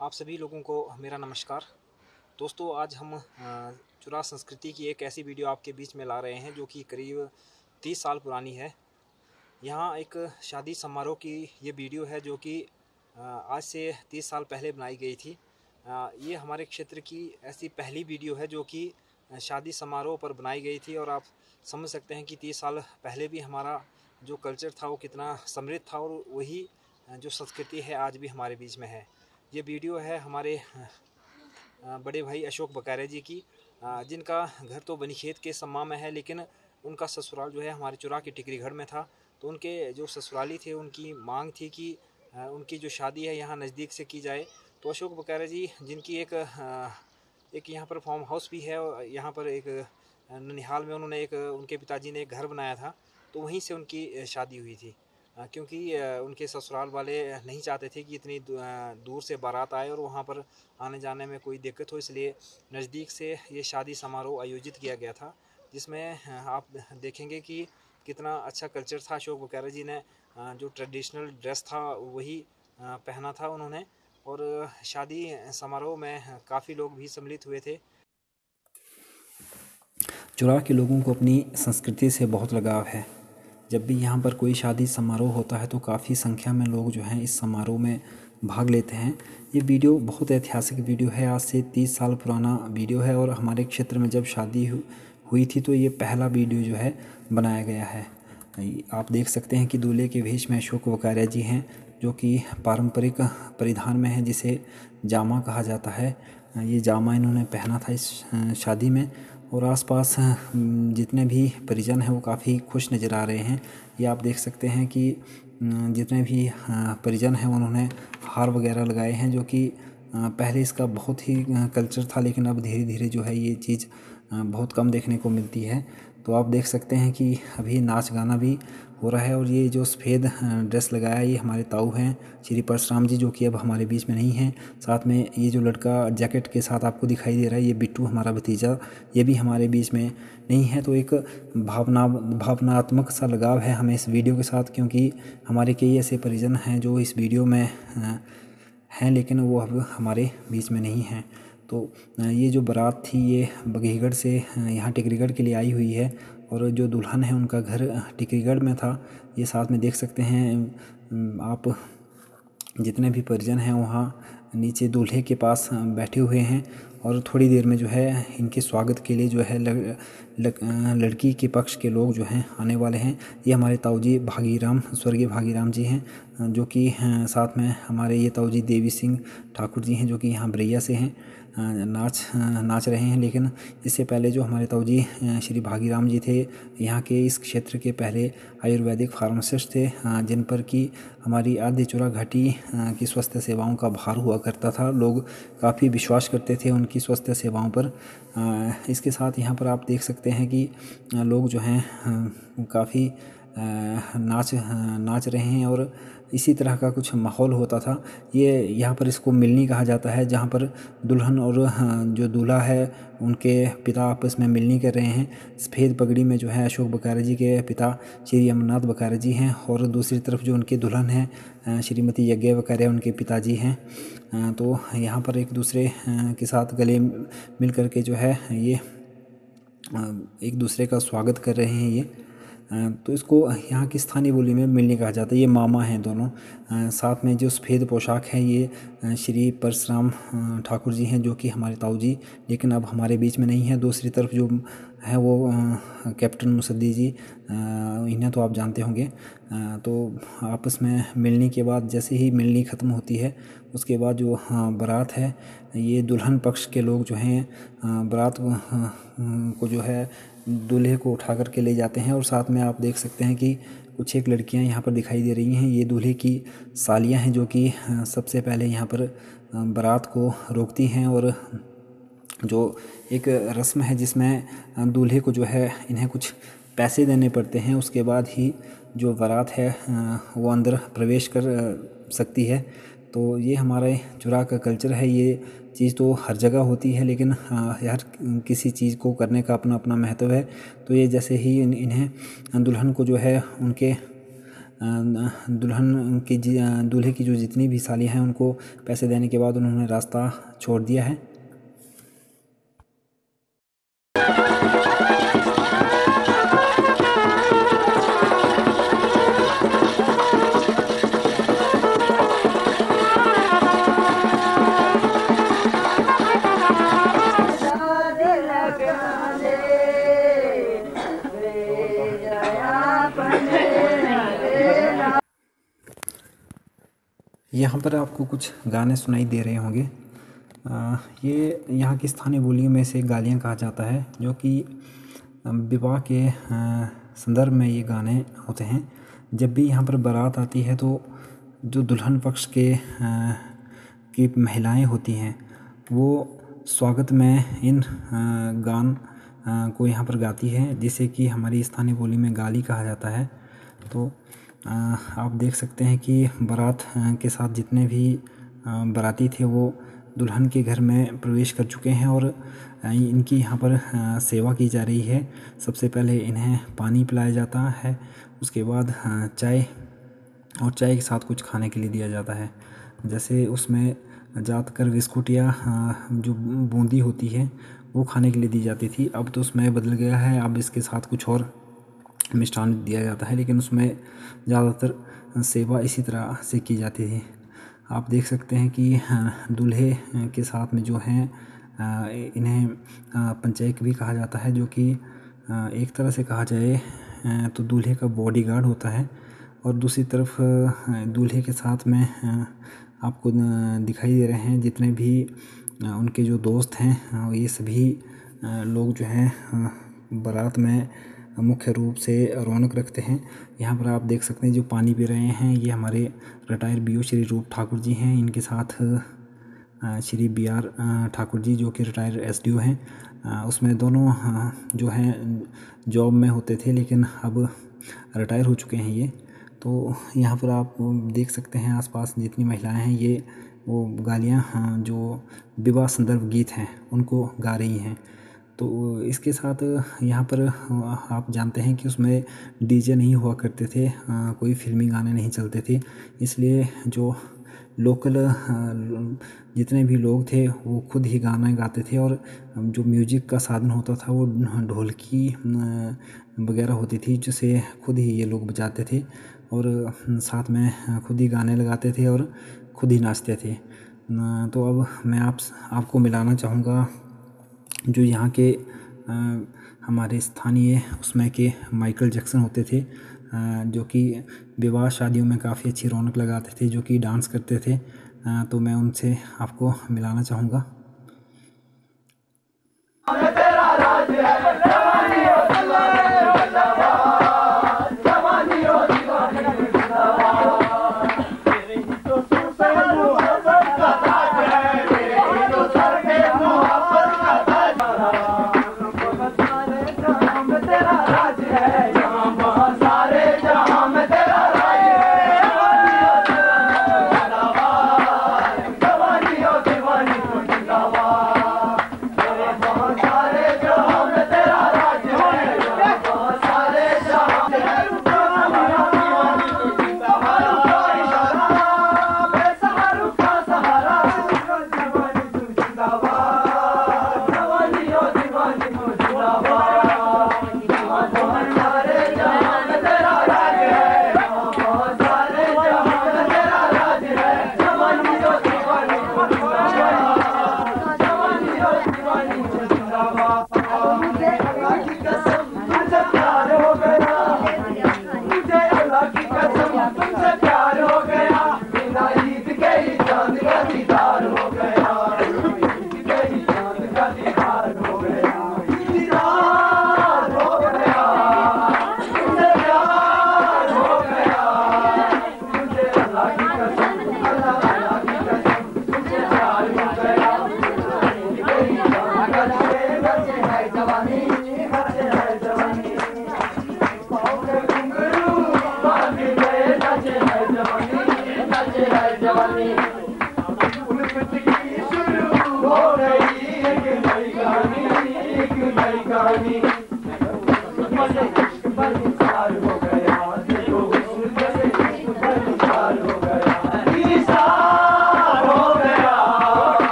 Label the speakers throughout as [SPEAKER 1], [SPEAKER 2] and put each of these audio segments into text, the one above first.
[SPEAKER 1] आप सभी लोगों को मेरा नमस्कार। दोस्तों, आज हम चुरा संस्कृति की एक ऐसी वीडियो आपके बीच में ला रहे हैं जो कि करीब 30 साल पुरानी है। यहाँ एक शादी समारोह की ये वीडियो है जो कि आज से 30 साल पहले बनाई गई थी। ये हमारे क्षेत्र की ऐसी पहली वीडियो है जो कि शादी समारोह पर बनाई गई थी और आप समझ सकते हैं कि 30 साल पहले भी हमारा जो कल्चर था वो कितना समृद्ध था और वही जो संस्कृति है आज भी हमारे बीच में है। ये वीडियो है हमारे बड़े भाई अशोक बकारे जी की, जिनका घर तो बनीखेत के सम्मा में है, लेकिन उनका ससुराल जो है हमारे चुरा के टिकरीगढ़ में था। तो उनके जो ससुराली थे उनकी मांग थी कि उनकी जो शादी है यहाँ नज़दीक से की जाए। तो अशोक बकारे जी, जिनकी एक यहाँ पर फार्म हाउस भी है और यहाँ पर एक ननिहाल में उन्होंने एक उनके पिताजी ने एक घर बनाया था, तो वहीं से उनकी शादी हुई थी। क्योंकि उनके ससुराल वाले नहीं चाहते थे कि इतनी दूर से बारात आए और वहाँ पर आने जाने में कोई दिक्कत हो, इसलिए नज़दीक से ये शादी समारोह आयोजित किया गया था, जिसमें आप देखेंगे कि कितना अच्छा कल्चर था। अशोक बकारे जी ने जो ट्रेडिशनल ड्रेस था वही पहना था उन्होंने, और शादी समारोह में काफ़ी लोग भी सम्मिलित हुए थे।
[SPEAKER 2] चुरा के लोगों को अपनी संस्कृति से बहुत लगाव है। जब भी यहाँ पर कोई शादी समारोह होता है तो काफ़ी संख्या में लोग जो हैं इस समारोह में भाग लेते हैं। ये वीडियो बहुत ऐतिहासिक वीडियो है, आज से 30 साल पुराना वीडियो है और हमारे क्षेत्र में जब शादी हुई थी तो ये पहला वीडियो जो है बनाया गया है। आप देख सकते हैं कि दूल्हे के वेश में अशोक बकारिया जी हैं, जो कि पारंपरिक परिधान में है जिसे जामा कहा जाता है। ये जामा इन्होंने पहना था इस शादी में, और आसपास जितने भी परिजन हैं वो काफ़ी खुश नज़र आ रहे हैं। ये आप देख सकते हैं कि जितने भी परिजन हैं उन्होंने हार वगैरह लगाए हैं, जो कि पहले इसका बहुत ही कल्चर था, लेकिन अब धीरे धीरे जो है ये चीज़ बहुत कम देखने को मिलती है। तो आप देख सकते हैं कि अभी नाच गाना भी हो रहा है, और ये जो सफ़ेद ड्रेस लगाया ये हमारे ताऊ हैं श्री परशुराम जी, जो कि अब हमारे बीच में नहीं हैं। साथ में ये जो लड़का जैकेट के साथ आपको दिखाई दे रहा है ये बिट्टू हमारा भतीजा, ये भी हमारे बीच में नहीं है। तो एक भावनात्मक सा लगाव है हमें इस वीडियो के साथ, क्योंकि हमारे कई ऐसे परिजन हैं जो इस वीडियो में हैं लेकिन वो अब हमारे बीच में नहीं हैं। तो ये जो बारात थी ये बघेगढ़ से यहाँ टिकरीगढ़ के लिए आई हुई है, और जो दुल्हन है उनका घर टिकरीगढ़ में था। ये साथ में देख सकते हैं आप, जितने भी परिजन हैं वहाँ नीचे दूल्हे के पास बैठे हुए हैं, और थोड़ी देर में जो है इनके स्वागत के लिए जो है लड़की के पक्ष के लोग जो हैं आने वाले हैं। ये हमारे ताऊजी भागीराम, स्वर्गीय भागीराम जी हैं, जो कि साथ में हमारे ये ताऊजी देवी सिंह ठाकुर जी हैं, जो कि यहाँ बरैया से हैं, नाच रहे हैं। लेकिन इससे पहले जो हमारे ताऊजी श्री भागीराम जी थे, यहाँ के इस क्षेत्र के पहले आयुर्वेदिक फार्मासिस्ट थे, जिन पर कि हमारी आद्य चुरा घाटी की स्वास्थ्य सेवाओं का भार हुआ करता था। लोग काफ़ी विश्वास करते थे उनकी स्वास्थ्य सेवाओं पर। इसके साथ यहाँ पर आप देख सकते हैं कि लोग जो हैं काफ़ी नाच रहे हैं, और इसी तरह का कुछ माहौल होता था। ये यहाँ पर इसको मिलनी कहा जाता है, जहाँ पर दुल्हन और जो दूल्हा है उनके पिता आपस में मिलनी कर रहे हैं। सफ़ेद पगड़ी में जो है अशोक बकारे जी के पिता श्री अमरनाथ बकारे जी हैं, और दूसरी तरफ जो उनकी दुल्हन है श्रीमती यज्ञ बकारिया उनके पिताजी हैं। तो यहाँ पर एक दूसरे के साथ गले मिल कर के जो है ये एक दूसरे का स्वागत कर रहे हैं। ये तो इसको यहाँ की स्थानीय बोली में मिलनी कहा जाता है। ये मामा हैं दोनों। साथ में जो सफ़ेद पोशाक है ये श्री परशुराम ठाकुर जी हैं, जो कि हमारे ताऊ जी लेकिन अब हमारे बीच में नहीं है। दूसरी तरफ जो है वो कैप्टन मुसद्दी जी, इन्हें तो आप जानते होंगे। तो आपस में मिलने के बाद जैसे ही मिलनी ख़त्म होती है उसके बाद जो बारात है, ये दुल्हन पक्ष के लोग जो हैं बारात को जो है दूल्हे को उठा कर के ले जाते हैं। और साथ में आप देख सकते हैं कि कुछ एक लड़कियां यहाँ पर दिखाई दे रही हैं, ये दूल्हे की सालियां हैं, जो कि सबसे पहले यहाँ पर बारात को रोकती हैं। और जो एक रस्म है जिसमें दूल्हे को जो है इन्हें कुछ पैसे देने पड़ते हैं, उसके बाद ही जो बारात है वो अंदर प्रवेश कर सकती है। तो ये हमारे चुरा का कल्चर है। ये चीज़ तो हर जगह होती है, लेकिन हर किसी चीज़ को करने का अपना अपना महत्व है। तो ये जैसे ही इन्हें दुल्हन को जो है उनके दूल्हे की जो जितनी भी सालियाँ हैं उनको पैसे देने के बाद उन्होंने रास्ता छोड़ दिया है। यहाँ पर आपको कुछ गाने सुनाई दे रहे होंगे। ये यहाँ की स्थानीय बोलियों में से गालियाँ कहा जाता है, जो कि विवाह के संदर्भ में ये गाने होते हैं। जब भी यहाँ पर बारात आती है तो जो दुल्हन पक्ष की महिलाएं होती हैं वो स्वागत में इन गान को यहाँ पर गाती है, जिसे कि हमारी स्थानीय बोली में गाली कहा जाता है। तो आप देख सकते हैं कि बारात के साथ जितने भी बाराती थे वो दुल्हन के घर में प्रवेश कर चुके हैं और इनकी यहाँ पर सेवा की जा रही है। सबसे पहले इन्हें पानी पिलाया जाता है, उसके बाद चाय और चाय के साथ कुछ खाने के लिए दिया जाता है। जैसे उसमें ज़्यादातर बिस्कुट या जो बूंदी होती है वो खाने के लिए दी जाती थी। अब तो उसमें बदल गया है, अब इसके साथ कुछ और मिष्ठान दिया जाता है, लेकिन उसमें ज़्यादातर सेवा इसी तरह से की जाती थी। आप देख सकते हैं कि दूल्हे के साथ में जो हैं इन्हें पंचायत भी कहा जाता है, जो कि एक तरह से कहा जाए तो दूल्हे का बॉडीगार्ड होता है। और दूसरी तरफ दूल्हे के साथ में आपको दिखाई दे रहे हैं जितने भी उनके जो दोस्त हैं, ये सभी लोग जो हैं बारात में मुख्य रूप से रौनक रखते हैं। यहाँ पर आप देख सकते हैं जो पानी पी रहे हैं ये हमारे रिटायर BO श्री रूप ठाकुर जी हैं। इनके साथ श्री BR ठाकुर जी जो कि रिटायर SDO हैं। उसमें दोनों जो हैं जॉब में होते थे, लेकिन अब रिटायर हो चुके हैं ये। तो यहाँ पर आप देख सकते हैं आसपास जितनी महिलाएं हैं ये वो गालियाँ जो विवाह संदर्भ गीत हैं उनको गा रही हैं। तो इसके साथ यहाँ पर आप जानते हैं कि उसमें DJ नहीं हुआ करते थे, कोई फिल्मी गाने नहीं चलते थे, इसलिए जो लोकल जितने भी लोग थे वो खुद ही गाना गाते थे। और जो म्यूजिक का साधन होता था वो ढोलकी वगैरह होती थी, जिसे खुद ही ये लोग बजाते थे और साथ में खुद ही गाने लगाते थे और खुद ही नाचते थे। तो अब मैं आपको मिलाना चाहूँगा जो यहाँ के हमारे स्थानीय उसमें के माइकल जैक्सन होते थे, जो कि विवाह शादियों में काफ़ी अच्छी रौनक लगाते थे, जो कि डांस करते थे। तो मैं उनसे आपको मिलाना चाहूँगा।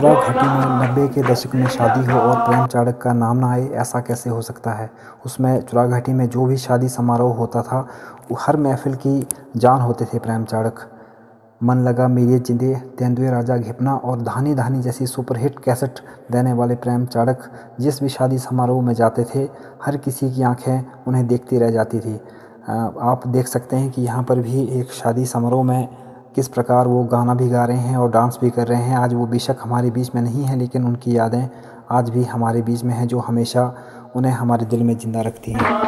[SPEAKER 2] चुरा घाटी में 90 के दशक में शादी हो और प्रेम चाड़क का नाम ना आए, ऐसा कैसे हो सकता है। उसमें चुरा घाटी में जो भी शादी समारोह होता था वो हर महफिल की जान होते थे प्रेम चाड़क। मन लगा मेरी जिंदे, तेंदुए राजा घिपना और धानी धानी जैसी सुपरहिट कैसेट देने वाले प्रेम चाड़क जिस भी शादी समारोह में जाते थे हर किसी की आंखें उन्हें देखती रह जाती थी। आप देख सकते हैं कि यहाँ पर भी एक शादी समारोह में किस प्रकार वो गाना भी गा रहे हैं और डांस भी कर रहे हैं। आज वो बेशक हमारे बीच में नहीं है, लेकिन उनकी यादें आज भी हमारे बीच में हैं, जो हमेशा उन्हें हमारे दिल में ज़िंदा रखती हैं।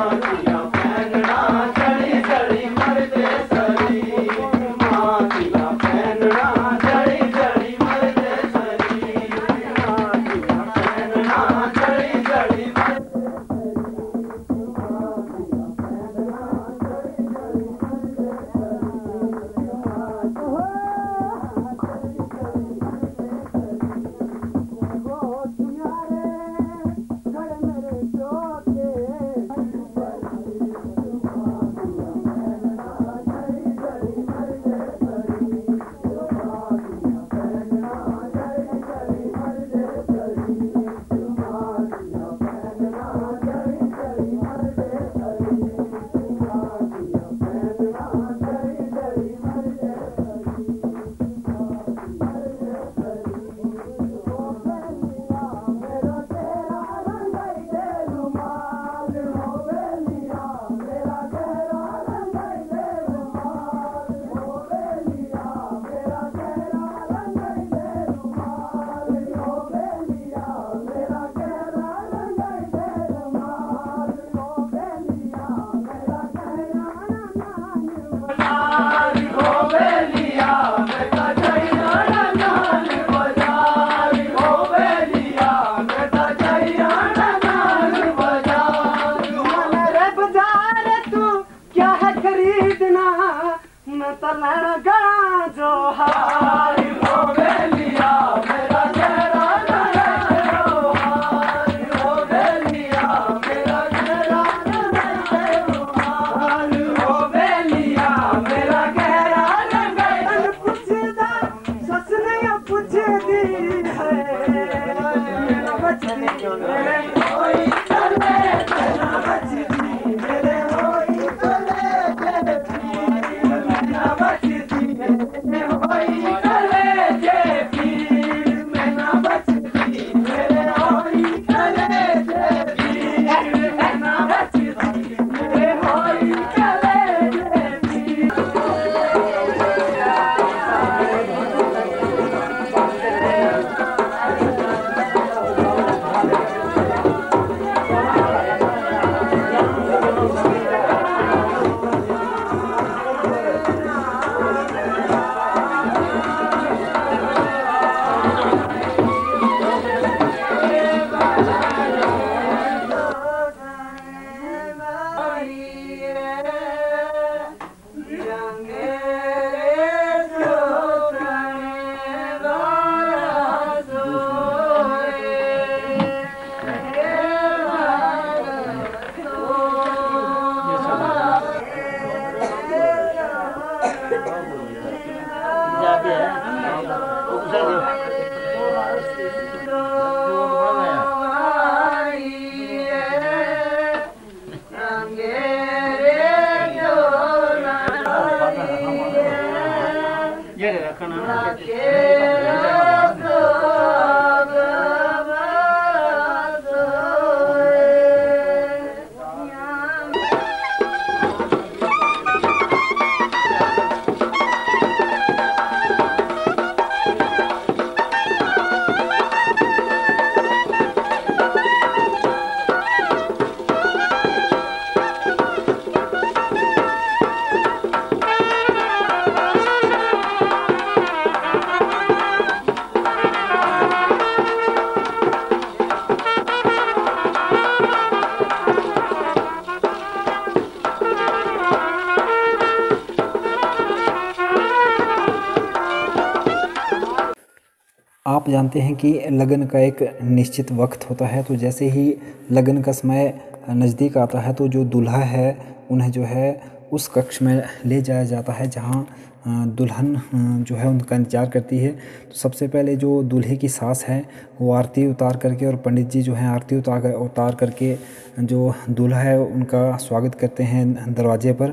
[SPEAKER 2] आप जानते हैं कि लगन का एक निश्चित वक्त होता है, तो जैसे ही लगन का समय नज़दीक आता है तो जो दूल्हा है उन्हें जो है उस कक्ष में ले जाया जाता है जहाँ दुल्हन जो है उनका इंतज़ार करती है। तो सबसे पहले जो दूल्हे की सास है वो आरती उतार करके और पंडित जी जो हैं आरती उतार करके जो दूल्हा है उनका स्वागत करते हैं दरवाजे पर।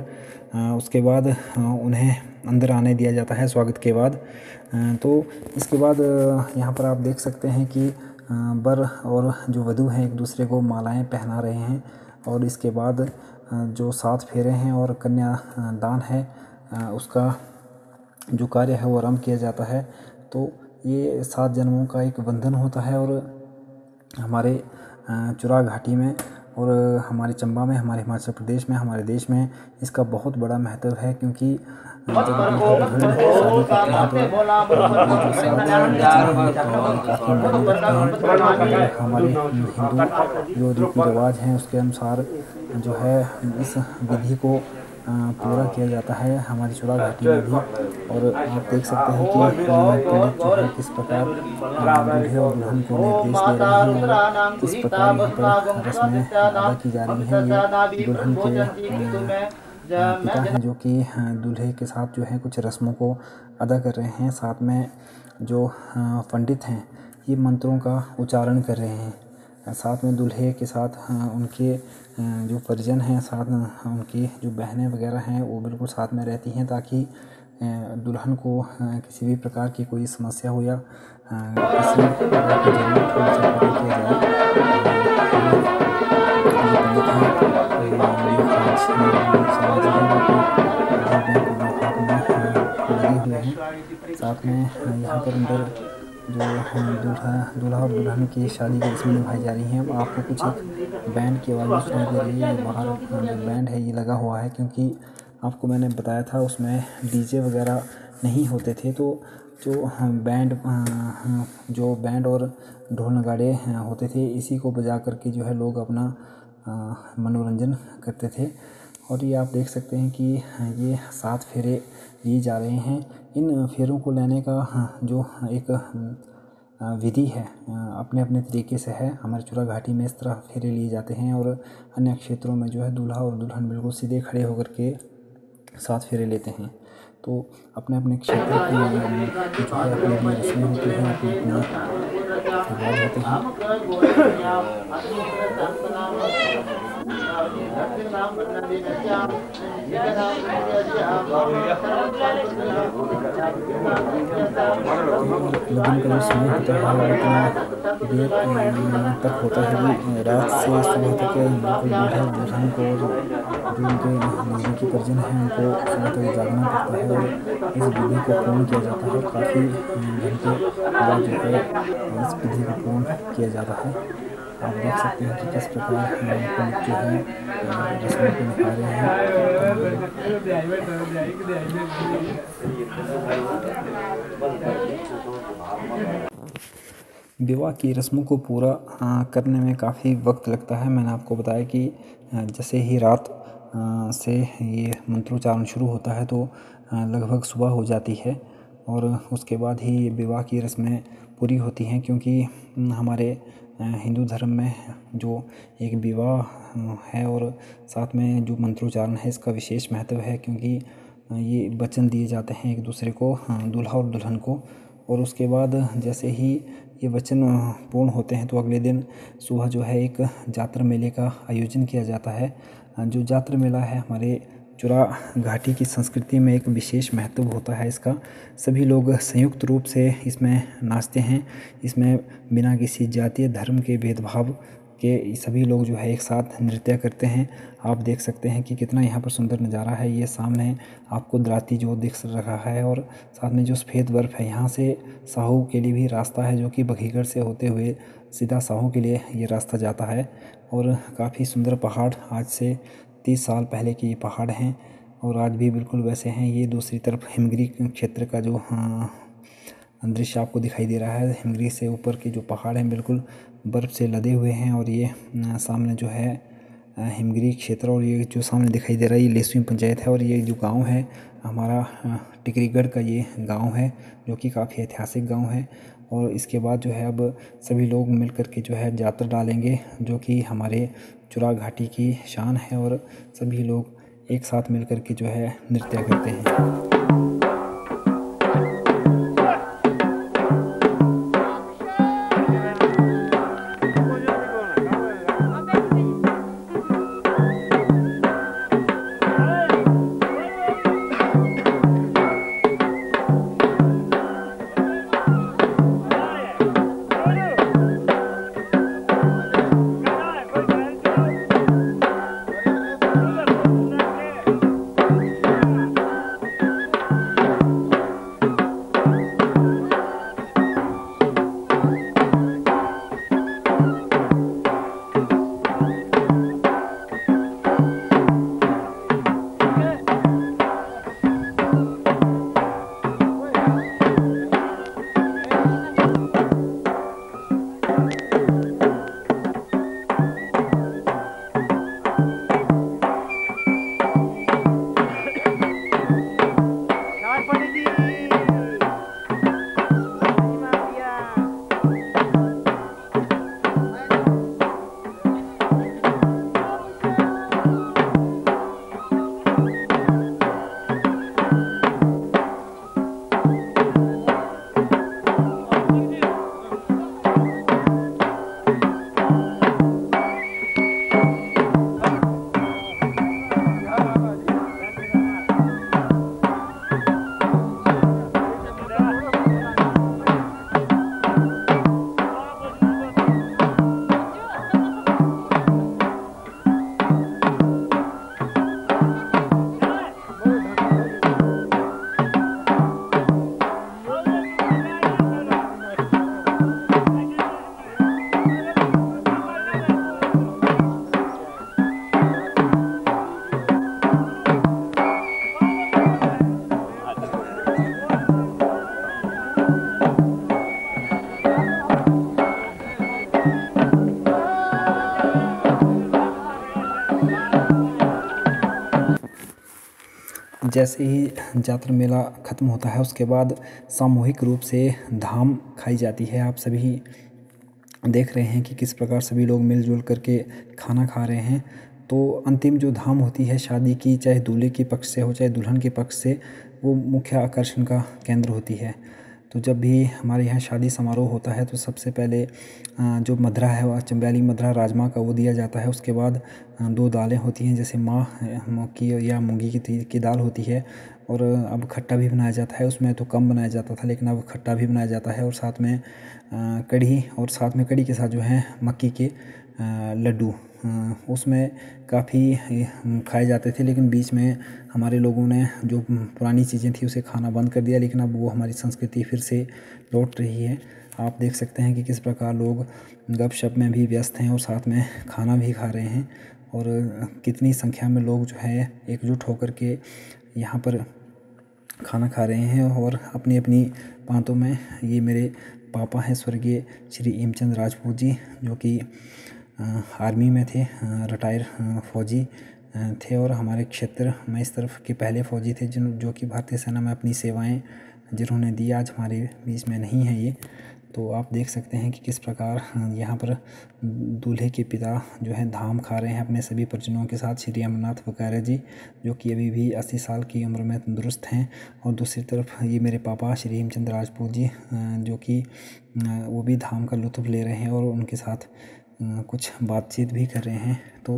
[SPEAKER 2] उसके बाद उन्हें अंदर आने दिया जाता है स्वागत के बाद। तो इसके बाद यहाँ पर आप देख सकते हैं कि वर और जो वधू हैं एक दूसरे को मालाएं पहना रहे हैं और इसके बाद जो 7 फेरे हैं और कन्या दान है उसका जो कार्य है वो आरंभ किया जाता है। तो ये 7 जन्मों का एक बंधन होता है और हमारे चुरा घाटी में और हमारे चंबा में, हमारे हिमाचल प्रदेश में, हमारे देश में इसका बहुत बड़ा महत्व है, क्योंकि जब शादी करते हैं तो ये जो 7 काफ़ी मायने रखते हैं। हमारे हिंदू जो रीति रिवाज हैं उसके अनुसार जो है इस विधि को पूरा किया जाता है हमारी चुरा घाटी में भी। और आप देख सकते हैं कि पंडित जो है किस प्रकार दूल्हे और दुल्हन को निर्देश दे रहे हैं और किस प्रकार यहाँ पर रस्में अदा की जा रही हैं। ये दुल्हन के पिता हैं जो कि दूल्हे के साथ जो है कुछ रस्मों को अदा कर रहे हैं। साथ में जो पंडित हैं ये मंत्रों का उच्चारण कर रहे हैं। साथ में दूल्हे के साथ उनके जो परिजन हैं, साथ उनकी जो बहनें वगैरह हैं वो बिल्कुल साथ में रहती हैं, ताकि दुल्हन को किसी भी प्रकार की कोई समस्या हो या किसी प्रकार की ज़रूरत हो उसे पूरा किया जाए। लगे हुए हैं। साथ में यहाँ पर अंदर जो दूल्हा और दुल्हन की शादी की रस्में निभाई जा रही हैं। अब आपको कुछ एक बैंड की आवाज़ सुनाई दे रही है। बाहर जो बैंड है ये लगा हुआ है, क्योंकि आपको मैंने बताया था उसमें डीजे वगैरह नहीं होते थे। तो जो बैंड और ढोल नगाड़े होते थे इसी को बजा करके जो है लोग अपना मनोरंजन करते थे। और ये आप देख सकते हैं कि ये 7 फेरे लिए जा रहे हैं। इन फेरों को लेने का जो एक विधि है अपने अपने तरीके से है। हमारे चुरा घाटी में इस तरह फेरे लिए जाते हैं और अन्य क्षेत्रों में जो है दूल्हा और दुल्हन बिल्कुल सीधे खड़े होकर के 7 फेरे लेते हैं। तो अपने अपने क्षेत्र की जो है अपनी अपनी रस्में होती हैं, अपने अपने रिवाज होते हैं। लगन का जो समय होता है इतना देर तक होता है कि रात से सुबह तक बिल्कुल दूल्हा दुल्हन को और जो उनके नज़दीकी परिजन हैं उनको सुबह तक जागना पड़ता है और इस विधि को पूर्ण किया जाता है। काफ़ी घंटे बाद जो है इस विधि को पूर्ण किया जाता है। आप देख सकते हैं कि किस प्रकार पंडित जो है रस्मों को निभा रहे हैं। विवाह की रस्मों को पूरा करने में काफ़ी वक्त लगता है। मैंने आपको बताया कि जैसे ही रात से ये मंत्रोच्चारण शुरू होता है तो लगभग सुबह हो जाती है और उसके बाद ही विवाह की रस्में पूरी होती हैं, क्योंकि हमारे हिंदू धर्म में जो एक विवाह है और साथ में जो मंत्रोच्चारण है इसका विशेष महत्व है, क्योंकि ये वचन दिए जाते हैं एक दूसरे को, दूल्हा और दुल्हन को। और उसके बाद जैसे ही ये वचन पूर्ण होते हैं तो अगले दिन सुबह जो है एक जातर मेले का आयोजन किया जाता है। जो जातर मेला है हमारे चुरा घाटी की संस्कृति में एक विशेष महत्व होता है इसका। सभी लोग संयुक्त रूप से इसमें नाचते हैं। इसमें बिना किसी जातीय धर्म के भेदभाव के सभी लोग जो है एक साथ नृत्य करते हैं। आप देख सकते हैं कि कितना यहाँ पर सुंदर नज़ारा है। ये सामने आपको दराती जो दिख रहा है और साथ में जो सफ़ेद बर्फ़ है, यहाँ से साहू के लिए भी रास्ता है जो कि बघीगढ़ से होते हुए सीधा साहू के लिए ये रास्ता जाता है। और काफ़ी सुंदर पहाड़, आज से 30 साल पहले के ये पहाड़ हैं और आज भी बिल्कुल वैसे हैं। ये दूसरी तरफ हिमगिरी क्षेत्र का जो दृश्य आपको दिखाई दे रहा है, हिमगिरी से ऊपर के जो पहाड़ हैं बिल्कुल बर्फ़ से लदे हुए हैं। और ये सामने जो है हिमगिरी क्षेत्र, और ये जो सामने दिखाई दे रहा है ये लेसुई पंचायत है। और ये जो गांव है हमारा टिकरीगढ़ का ये गांव है जो कि काफ़ी ऐतिहासिक गांव है। और इसके बाद जो है अब सभी लोग मिल कर के जो है जातर डालेंगे, जो कि हमारे चुरा घाटी की शान है। और सभी लोग एक साथ मिलकर के जो है नृत्य करते हैं। जैसे ही जातर मेला ख़त्म होता है उसके बाद सामूहिक रूप से धाम खाई जाती है। आप सभी देख रहे हैं कि किस प्रकार सभी लोग मिलजुल करके खाना खा रहे हैं। तो अंतिम जो धाम होती है शादी की, चाहे दूल्हे के पक्ष से हो चाहे दुल्हन के पक्ष से, वो मुख्य आकर्षण का केंद्र होती है। तो जब भी हमारे यहाँ शादी समारोह होता है तो सबसे पहले जो मद्रा है वह चंबेली मद्रा राजमा का वो दिया जाता है। उसके बाद 2 दालें होती हैं, जैसे माह की या मूंगी की दाल होती है। और अब खट्टा भी बनाया जाता है, उसमें तो कम बनाया जाता था लेकिन अब खट्टा भी बनाया जाता है। और साथ में कढ़ी, और साथ में कढ़ी के साथ जो है मक्की के लड्डू उसमें काफ़ी खाए जाते थे। लेकिन बीच में हमारे लोगों ने जो पुरानी चीज़ें थी उसे खाना बंद कर दिया, लेकिन अब वो हमारी संस्कृति फिर से लौट रही है। आप देख सकते हैं कि किस प्रकार लोग गपशप में भी व्यस्त हैं और साथ में खाना भी खा रहे हैं। और कितनी संख्या में लोग जो है एकजुट होकर के यहाँ पर खाना खा रहे हैं। और अपनी अपनी बातों में, ये मेरे पापा हैं स्वर्गीय श्री हेमचंद राजपूत जी, जो कि आर्मी में थे, रिटायर फ़ौजी थे। और हमारे क्षेत्र में इस तरफ के पहले फ़ौजी थे जो कि भारतीय सेना में अपनी सेवाएं जिन्होंने दी, आज हमारे बीच में नहीं है ये। तो आप देख सकते हैं कि किस प्रकार यहाँ पर दूल्हे के पिता जो है धाम खा रहे हैं अपने सभी परिजनों के साथ, श्री अमरनाथ वगैरह जी, जो कि अभी भी 80 साल की उम्र में तंदुरुस्त हैं। और दूसरी तरफ ये मेरे पापा श्री हेमचंद राजपूत जी, जो कि वो भी धाम का लुत्फ़ ले रहे हैं और उनके साथ कुछ बातचीत भी कर रहे हैं। तो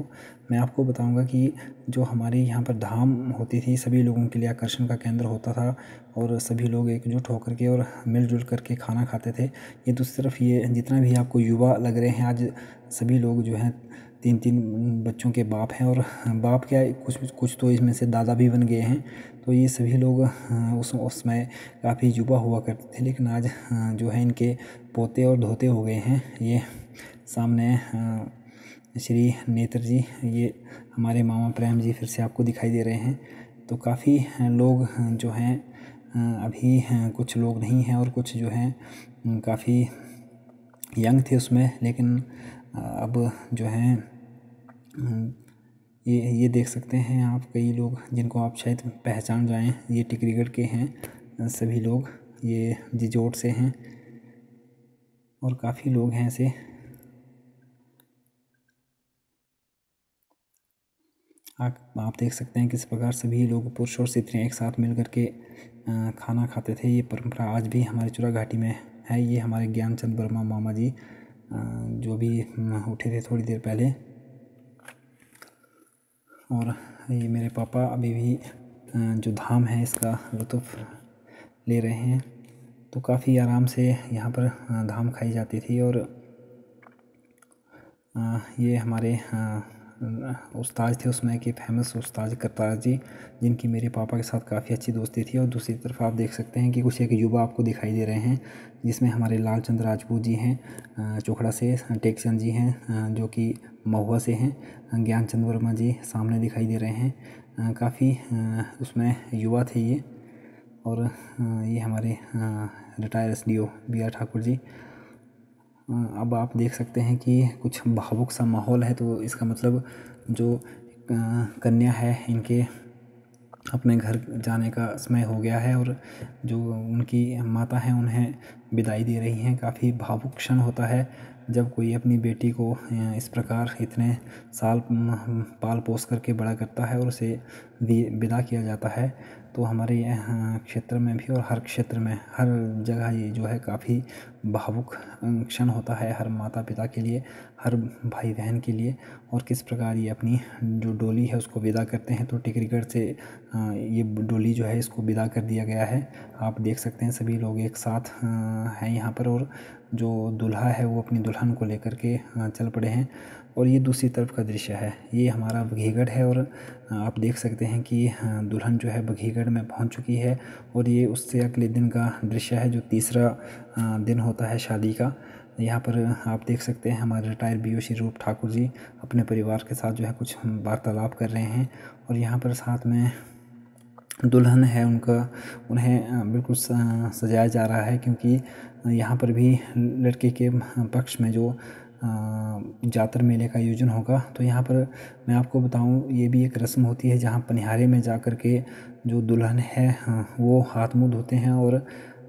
[SPEAKER 2] मैं आपको बताऊंगा कि जो हमारे यहाँ पर धाम होती थी सभी लोगों के लिए आकर्षण का केंद्र होता था और सभी लोग एकजुट होकर के और मिलजुल करके खाना खाते थे। ये दूसरी तरफ ये जितना भी आपको युवा लग रहे हैं, आज सभी लोग जो हैं 3-3 बच्चों के बाप हैं। और बाप क्या, कुछ तो इसमें से दादा भी बन गए हैं। तो ये सभी लोग उसमें काफ़ी युवा हुआ करते थे, लेकिन आज जो है इनके पोते और धोते हो गए हैं। ये सामने श्री नेत्र जी, ये हमारे मामा प्रेम जी फिर से आपको दिखाई दे रहे हैं। तो काफ़ी लोग जो हैं अभी कुछ लोग नहीं हैं और कुछ जो हैं काफ़ी यंग थे उसमें, लेकिन अब जो हैं ये देख सकते हैं आप, कई लोग जिनको आप शायद पहचान जाएं, ये टिकरीगढ़ के हैं सभी लोग, ये जिजोट से हैं और काफ़ी लोग हैं ऐसे। आप देख सकते हैं किस प्रकार सभी लोग पुरुष और स्त्रियाँ एक साथ मिल कर के खाना खाते थे। ये परंपरा आज भी हमारे चुरा घाटी में है। ये हमारे ज्ञानचंद वर्मा मामा जी जो भी उठे थे थोड़ी देर पहले, और ये मेरे पापा अभी भी जो धाम है इसका लुत्फ़ ले रहे हैं। तो काफ़ी आराम से यहाँ पर धाम खाई जाती थी। और ये हमारे उस्ताद थे उसमें कि फेमस उस्ताद करतार जी, जिनकी मेरे पापा के साथ काफ़ी अच्छी दोस्ती थी। और दूसरी तरफ आप देख सकते हैं कि कुछ एक युवा आपको दिखाई दे रहे हैं, जिसमें हमारे लालचंद राजपूत जी हैं चोखड़ा से, टेकचंद जी हैं जो कि महुआ से हैं, ज्ञानचंद वर्मा जी सामने दिखाई दे रहे हैं। काफ़ी उसमें युवा थे ये। और ये हमारे retire SDO BR Thakur ji. अब आप देख सकते हैं कि कुछ भावुक सा माहौल है। तो इसका मतलब जो कन्या है इनके अपने घर जाने का समय हो गया है, और जो उनकी माता हैं उन्हें विदाई दे रही हैं। काफ़ी भावुक क्षण होता है जब कोई अपनी बेटी को इस प्रकार इतने साल पाल पोस करके बड़ा करता है और उसे विदा किया जाता है। तो हमारे क्षेत्र में भी और हर क्षेत्र में हर जगह ये जो है काफ़ी भावुक क्षण होता है हर माता पिता के लिए, हर भाई बहन के लिए। और किस प्रकार ये अपनी जो डोली है उसको विदा करते हैं। तो टिकरीगढ़ से ये डोली जो है इसको विदा कर दिया गया है। आप देख सकते हैं सभी लोग एक साथ हैं यहाँ पर, और जो दूल्हा है वो अपनी दुल्हन को लेकर के चल पड़े हैं। और ये दूसरी तरफ का दृश्य है, ये हमारा बघीगढ़ है। और आप देख सकते हैं कि दुल्हन जो है बघीगढ़ में पहुंच चुकी है। और ये उससे अगले दिन का दृश्य है जो तीसरा दिन होता है शादी का। यहाँ पर आप देख सकते हैं हमारे रिटायर BO श्री रूप ठाकुर जी अपने परिवार के साथ जो है कुछ वार्तालाप कर रहे हैं। और यहाँ पर साथ में दुल्हन है उन्हें बिल्कुल सजाया जा रहा है, क्योंकि यहाँ पर भी लड़के के पक्ष में जो जातर मेले का आयोजन होगा। तो यहाँ पर मैं आपको बताऊँ ये भी एक रस्म होती है जहाँ पनिहारे में जा कर के जो दुल्हन है वो हाथ मुँह धोते हैं और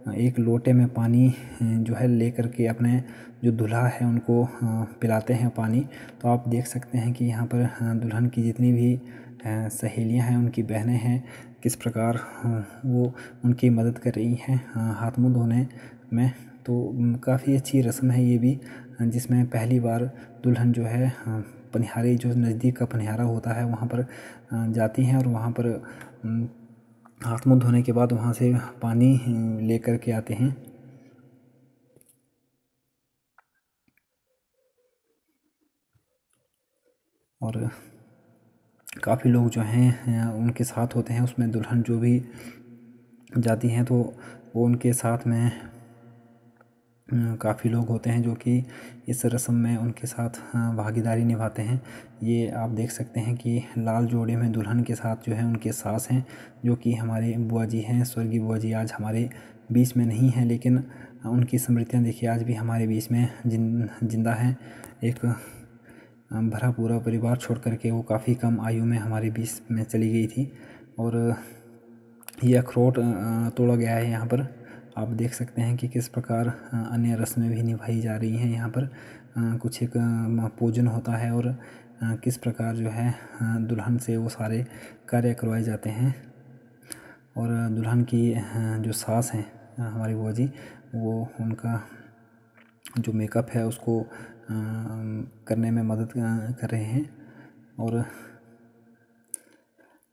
[SPEAKER 2] एक लोटे में पानी जो है ले कर के अपने जो दूल्हा है उनको पिलाते हैं पानी। तो आप देख सकते हैं कि यहाँ पर दुल्हन की जितनी भी सहेलियाँ हैं, उनकी बहनें हैं, किस प्रकार वो उनकी मदद कर रही हैं हाथ मुँह धोने में। तो काफ़ी अच्छी रस्म है ये भी, जिसमें पहली बार दुल्हन जो है पनिहारे जो नज़दीक का पनिहारा होता है वहाँ पर जाती हैं और वहाँ पर हाथ मुँह धोने के बाद वहाँ से पानी ले कर के आते हैं। और काफ़ी लोग जो हैं उनके साथ होते हैं, उसमें दुल्हन जो भी जाती हैं तो वो उनके साथ में काफ़ी लोग होते हैं जो कि इस रस्म में उनके साथ भागीदारी निभाते हैं। ये आप देख सकते हैं कि लाल जोड़े में दुल्हन के साथ जो है उनके सास हैं, जो कि हमारे बुआ जी हैं। स्वर्गीय बुआ जी आज हमारे बीच में नहीं हैं, लेकिन उनकी स्मृतियाँ देखिए आज भी हमारे बीच में जिंदा हैं। एक भरा पूरा परिवार छोड़ कर के वो काफ़ी कम आयु में हमारे बीच में चली गई थी। और ये अखरोट तोड़ा गया है यहाँ पर। आप देख सकते हैं कि किस प्रकार अन्य रस्में भी निभाई जा रही हैं यहाँ पर। कुछ एक पूजन होता है और किस प्रकार जो है दुल्हन से वो सारे कार्य करवाए जाते हैं। और दुल्हन की जो सास हैं हमारी बुआ जी, वो उनका जो मेकअप है उसको करने में मदद कर रहे हैं। और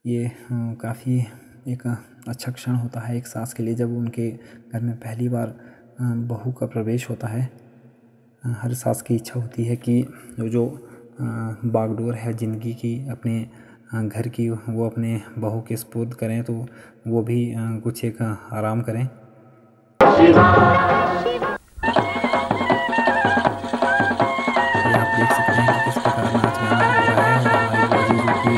[SPEAKER 2] ये काफ़ी एक अच्छा क्षण होता है एक सास के लिए, जब उनके घर में पहली बार बहू का प्रवेश होता है। हर सास की इच्छा होती है कि जो बागडोर है ज़िंदगी की अपने घर की, वो अपने बहू के सुपुर्द करें, तो वो भी कुछ एक आराम करें। ये आप देख सकते हैं कि किस प्रकार नाच गाना हो रहा है। और हमारी बुआ जी जो कि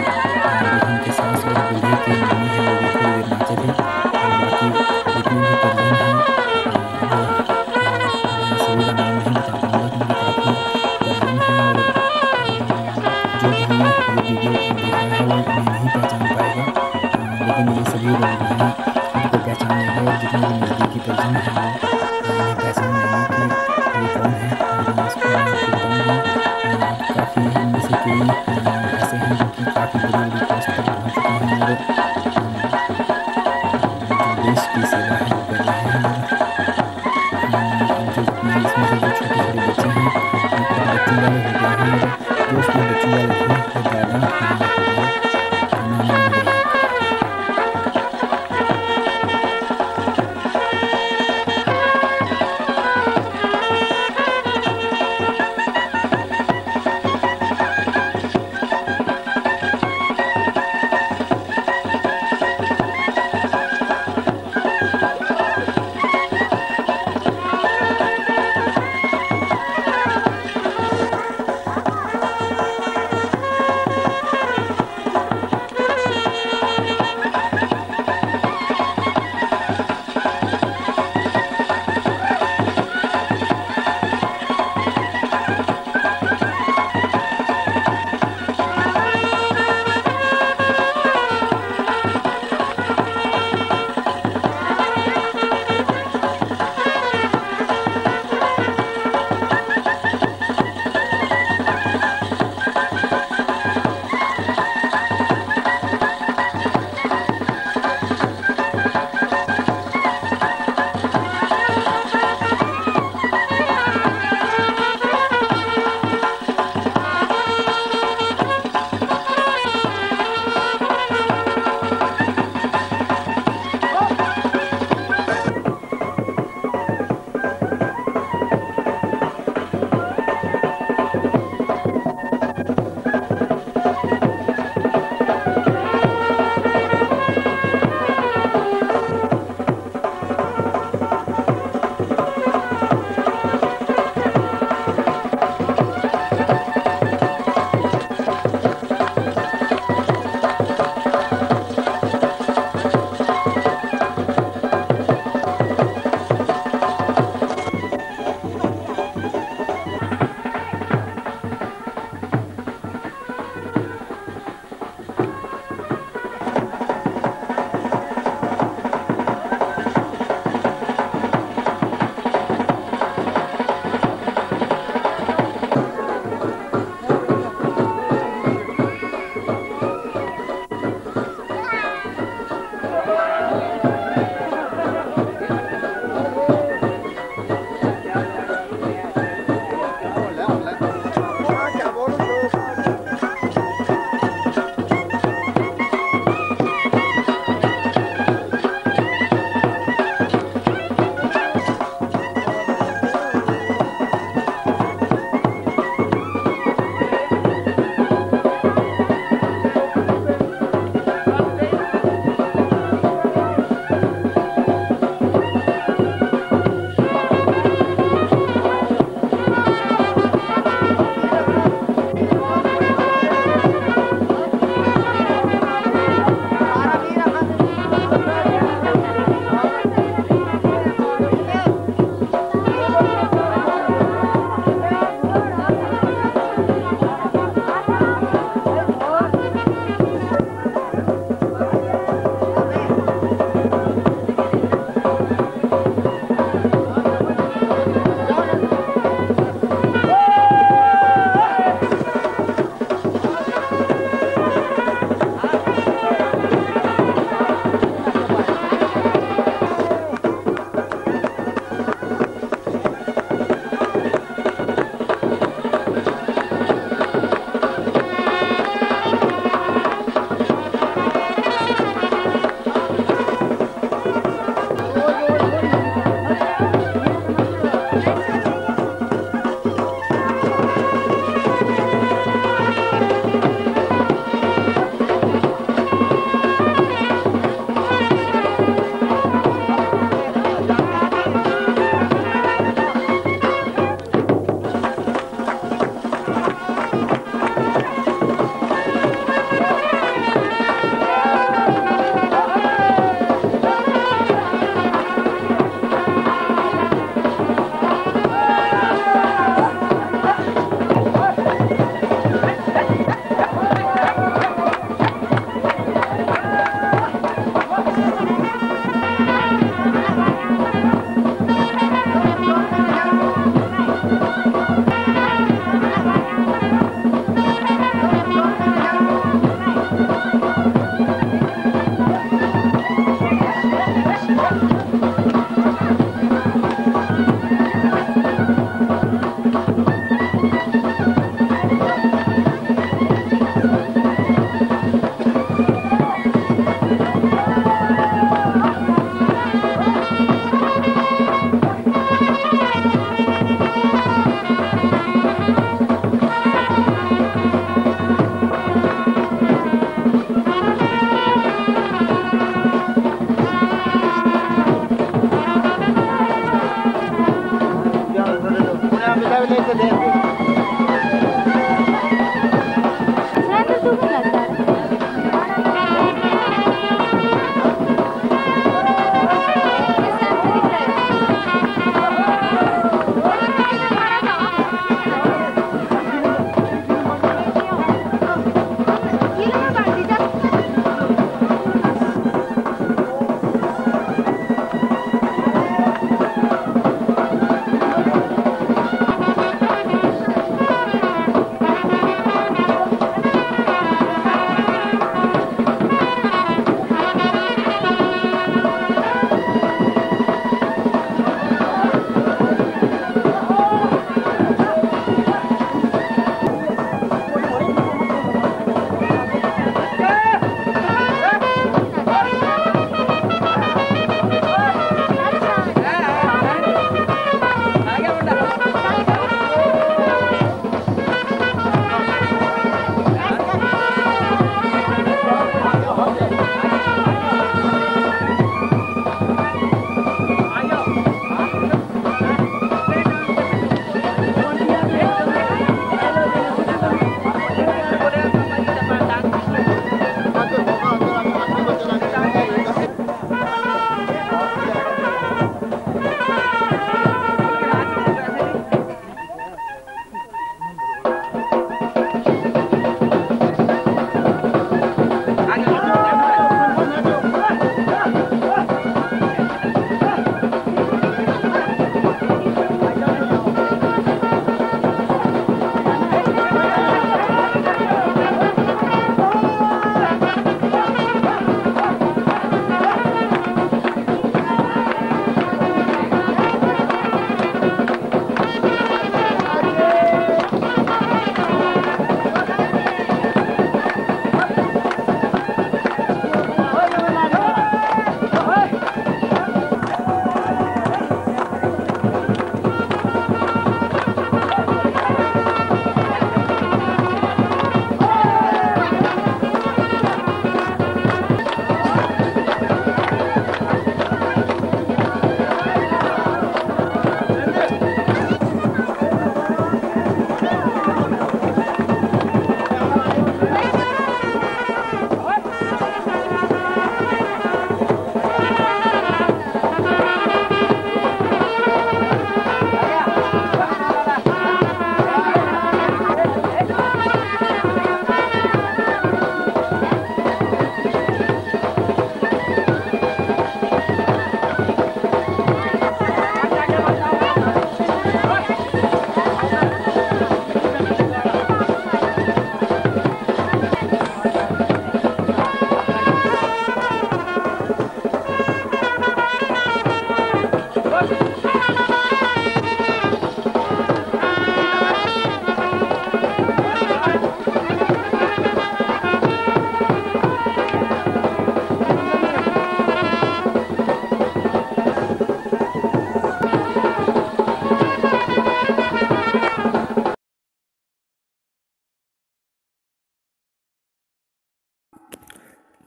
[SPEAKER 2] दुल्हन के सास और दूल्हे की मम्मी है, वो भी थोड़ी देर नाचे थे। और बाकी जितने भी परिजन हैं मैं सभी का नाम नहीं बता पाऊँगा, क्योंकि काफ़ी परिजन हैं। और जो भी ये वीडियो देख रहा है वो इन्हें नहीं पहचान पाएगा, लेकिन ये सभी लोग जो हैं उनको पहचान लेंगे। और जितने भी नज़दीकी परिजन हैं वो इन्हें पहचान लेंगे कि ये कौन है। इसको मैं आपको बताऊँगी, काफ़ी इनमें से कई ऐसे हैं जो कि काफ़ी बड़ी काम कर रहे हैं। और इसमें से जो छोटे छोटे बच्चे हैं बच्चों वाले हो गए हैं, और जो उसमें बच्चों वाले थे वो ज़्यादा बनाने लग रहे हैं।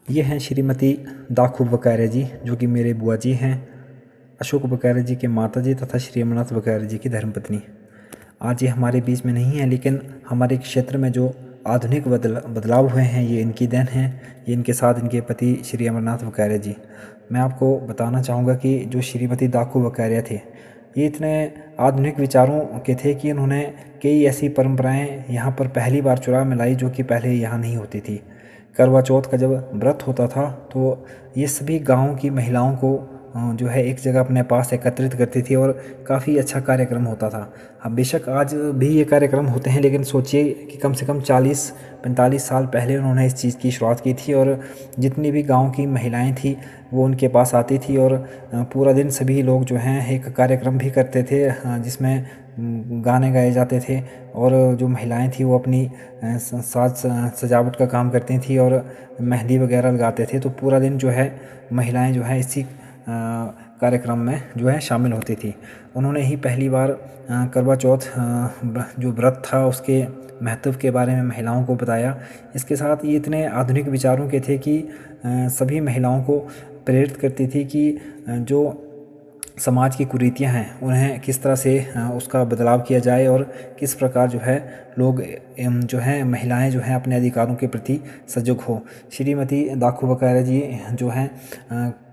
[SPEAKER 2] ये हैं श्रीमती दाखू बकारे जी, जो कि मेरे बुआ जी हैं, अशोक बकारे जी के माता जी तथा श्री अमरनाथ बकारे जी की धर्मपत्नी। आज ये हमारे बीच में नहीं है, लेकिन हमारे क्षेत्र में जो आधुनिक बदलाव हुए हैं ये इनकी देन है। ये इनके साथ इनके पति श्री अमरनाथ बकारे जी। मैं आपको बताना चाहूँगा कि जो श्रीमती दाखू बकारे थे, ये इतने आधुनिक विचारों के थे कि इन्होंने कई ऐसी परंपराएं यहाँ पर पहली बार चुरा में लाई जो कि पहले यहाँ नहीं होती थी। करवा चौथ का जब व्रत होता था तो ये सभी गाँव की महिलाओं को जो है एक जगह अपने पास एकत्रित करती थी और काफ़ी अच्छा कार्यक्रम होता था। अब बेशक आज भी ये कार्यक्रम होते हैं, लेकिन सोचिए कि कम से कम 40-45 साल पहले उन्होंने इस चीज़ की शुरुआत की थी और जितनी भी गांव की महिलाएं थी वो उनके पास आती थी और पूरा दिन सभी लोग जो हैं एक कार्यक्रम भी करते थे जिसमें गाने गाए जाते थे और जो महिलाएं थी वो अपनी साज सजावट का काम करती थी और मेहंदी वगैरह लगाते थे। तो पूरा दिन जो है महिलाएं जो है इसी कार्यक्रम में जो है शामिल होती थी। उन्होंने ही पहली बार करवा चौथ जो व्रत था उसके महत्व के बारे में महिलाओं को बताया। इसके साथ ये इतने आधुनिक विचारों के थे कि सभी महिलाओं को प्रेरित करती थी कि जो समाज की कुरीतियाँ हैं उन्हें किस तरह से उसका बदलाव किया जाए और किस प्रकार जो है लोग जो हैं महिलाएं जो हैं अपने अधिकारों के प्रति सजग हो। श्रीमती दाखू बकारे जी जो हैं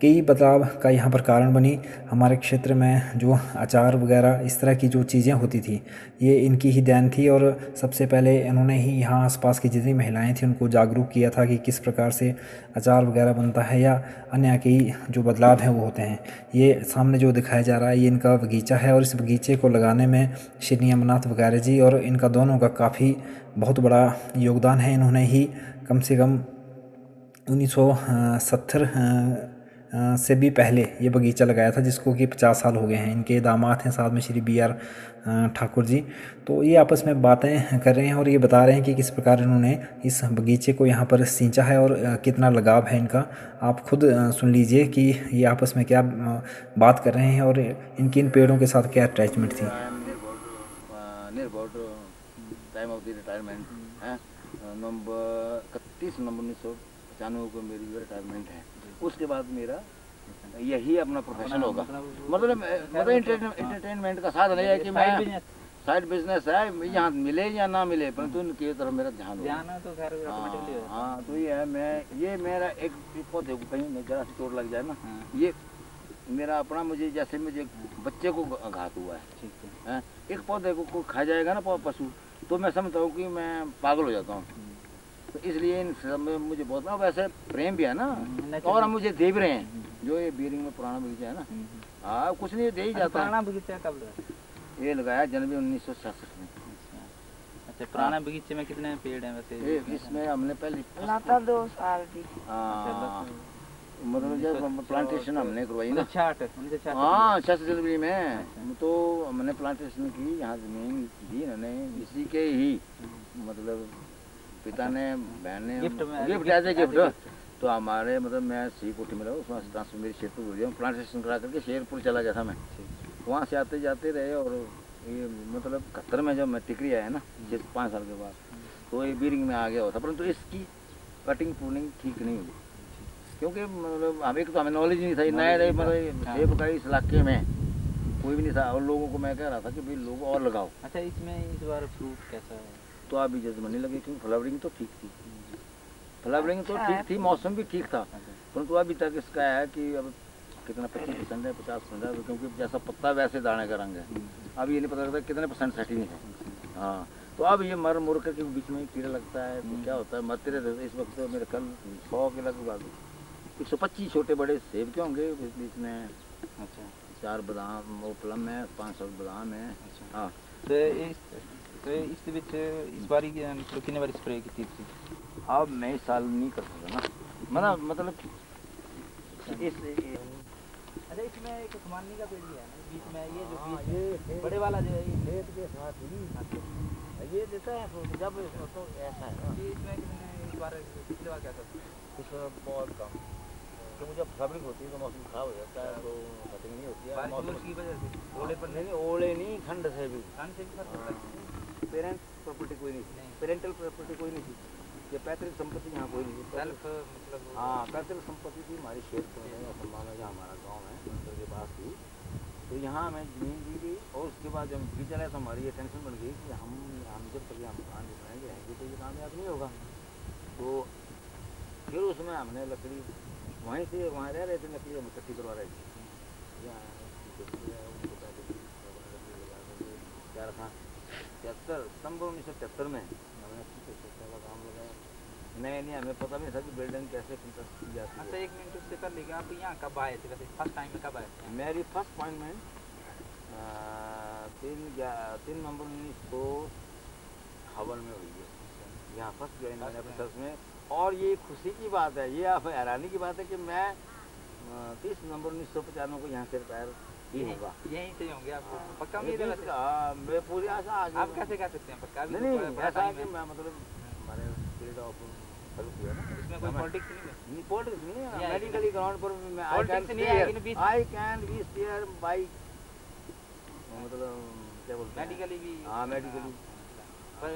[SPEAKER 2] कई बदलाव का यहाँ पर कारण बनी। हमारे क्षेत्र में जो अचार वगैरह इस तरह की जो चीज़ें होती थी ये इनकी ही देन थी और सबसे पहले इन्होंने ही यहाँ आसपास की जितनी महिलाएं थी उनको जागरूक किया था कि किस प्रकार से अचार वगैरह बनता है या अन्य कई जो बदलाव हैं वो होते हैं। ये सामने जो दिखाया जा रहा है ये इनका बगीचा है और इस बगीचे को लगाने में श्री अमरनाथ बकारे जी और इनका दोनों का काफ़ी बहुत बड़ा योगदान है। इन्होंने ही कम से कम 1970 से भी पहले ये बगीचा लगाया था, जिसको कि 50 साल हो गए हैं। इनके दामाद हैं साथ में श्री BR ठाकुर जी। तो ये आपस में बातें कर रहे हैं और ये बता रहे हैं कि किस प्रकार इन्होंने इस बगीचे को यहाँ पर सींचा है और कितना लगाव है इनका। आप खुद सुन लीजिए कि ये आपस में क्या बात कर रहे हैं और इनकी इन पेड़ों के साथ क्या अटैचमेंट थी।
[SPEAKER 3] टाइम ऑफ द रिटायरमेंट है नवंबर 31 नवंबर 1995 को मेरी रिटायरमेंट है। उसके बाद मेरा यही अपना प्रोफेशन होगा। मतलब एंटरटेनमेंट का साधन है कि मैं साइड बिजनेस है, यहाँ मिले या ना मिले परंतु उनकी तरफ मेरा ध्यान होगा। हाँ तो ये है, मैं ये मेरा एक पौधे को कहीं जरा सी चोट लग जाए ना, ये मेरा अपना मुझे जैसे मुझे बच्चे को घात हुआ है, एक पौधे को खा जाएगा ना पशु तो मैं समझता हूँ कि मैं पागल हो जाता हूँ। तो इसलिए इन सब में मुझे बहुत ना वैसे प्रेम भी है ना, और हम मुझे दे भी रहे हैं। जो ये बीरिंग में पुराना बगीचा है ना, हाँ कुछ नहीं दे ही जाता।
[SPEAKER 4] पुराना बगीचा कब
[SPEAKER 3] ये लगाया जनवरी 1966 में।
[SPEAKER 4] अच्छा, पुराना बगीचे में कितने पेड़ हैं वैसे?
[SPEAKER 3] इसमें हमने पहले
[SPEAKER 5] 2 साल की
[SPEAKER 3] मतलब जब प्लांटेशन हमने करवाई ना,
[SPEAKER 4] हाँ
[SPEAKER 3] 6 जनवरी में तो हमने प्लांटेशन की। यहाँ जमीन दी इन्होंने इसी के ही, मतलब पिता ने बहन ने गिफ्ट एज ए गिफ्ट। तो हमारे मतलब मैं सी कोठी में रहा, उसमें ट्रांसफर मेरी शेरपुर हो गया, प्लांटेशन करा करके शेरपुर चला गया था मैं। वहाँ से आते जाते रहे और ये मतलब 71 में जब मैं टिकरी आया ना 5 साल के बाद, तो ये बीरिंग में आ गया होता, परंतु इसकी कटिंग प्रूनिंग ठीक नहीं हुई क्योंकि मतलब हमें तो हमें नॉलेज नहीं था। नए मतलब सेब का इस इलाके में कोई भी नहीं था और लोगों को मैं कह रहा था कि भाई लोग और लगाओ।
[SPEAKER 4] अच्छा, इसमें इस बार फ्रूट कैसा है?
[SPEAKER 3] तो अभी जज्बा नहीं लगे क्योंकि फ्लावरिंग तो ठीक थी, फ्लावरिंग तो ठीक थी, मौसम भी ठीक था, परंतु अभी तक इसका है कि अब कितना 25% है 50% है, क्योंकि जैसा पत्ता वैसे दाने का रंग है। अब ये नहीं पता लगता कितने % सेटिंग है। हाँ तो अब ये मर मुर के बीच में कीड़ा लगता है तो क्या होता है, मरते रहते। इस वक्त तो मेरे कल 100 के लगभग 125 छोटे बड़े सेब के होंगे बीच में।
[SPEAKER 4] अच्छा,
[SPEAKER 3] 4 बादाम वो प्लम है, 500 बादाम है। हाँ
[SPEAKER 4] तो इस बीच इस बारी कितने बार स्प्रे की थी?
[SPEAKER 3] अब मैं इस साल नहीं कर सकता ना, मतलब इस
[SPEAKER 4] अच्छा, इसमें एक कुमारनी का पेड़ भी है ना बीच में, ये जो बीच बड़े वाला जो है ये के साथ ही ये देता है फ्रूट जब तो ऐसा है। इसमें इस बार पिछले बार क्या था?
[SPEAKER 3] इसमें बहुत कम, तो जब फैब्रिक होती है तो मौसम खराब हो जाता है तो कटिंग नहीं होती है
[SPEAKER 4] मौसम की वजह से।
[SPEAKER 3] ओले पर नहीं, ओले नहीं, ठंड से भी। पेरेंट प्रॉपर्टी कोई नहीं थी, पेरेंटल प्रॉपर्टी कोई नहीं थी, ये पैतृक संपत्ति यहाँ कोई नहीं है।
[SPEAKER 4] सेल्फ मतलब
[SPEAKER 3] हाँ, पैतृक संपत्ति थी हमारी क्षेत्र में असम्मान में, जहाँ हमारा गाँव है मंदिर के पास थी। तो यहाँ हमें ज़मीन दी गई और उसके बाद जब भी चला तो हमारी ये टेंशन बन गई कि हम जब तक यहाँ मकान बनाएंगे रहेंगे तो ये कामयाब नहीं होगा। तो फिर उसमें हमने लकड़ी वहीं से वहाँ रह रहे थे, लकड़ी हम इकट्ठी करवा रहे थे। क्या रखा 1973 में हमने का काम लगाया। नहीं हमें पता भी नहीं था कि बिल्डिंग कैसे कंस्ट्रक्ट की जाती है।
[SPEAKER 4] अच्छा, 1 मिनट उससे कर लेगा। आप यहाँ कब आए थे वैसे, फर्स्ट टाइम में कब आए थे?
[SPEAKER 3] मेरी फर्स्ट अपॉइंटमेंट 3 नवंबर 1951 में हुई है। यहाँ फर्स्ट ज्वाइन मैंने अपने सर्च में। और ये खुशी की बात है, ये आप हैरानी की बात है कि मैं 30 नवंबर 1995 को यहाँ से रिटायर ही होगा।
[SPEAKER 4] यहीं से होंगे आपको पक्का उम्मीद है?
[SPEAKER 3] मैं पूरी आशा
[SPEAKER 4] आप कैसे कह सकते हैं पक्का?
[SPEAKER 3] नहीं ऐसा है कि मैं मतलब हमारे फील्ड ऑफ सर्विस है ना,
[SPEAKER 4] इसमें कोई पॉलिटिक्स नहीं है।
[SPEAKER 3] पॉलिटिक्स नहीं है, मेडिकली ग्राउंड पर मैं I can be stare by, मतलब क्या बोलते हैं
[SPEAKER 4] मेडिकली भी।
[SPEAKER 3] हाँ मेडिकली।
[SPEAKER 4] पर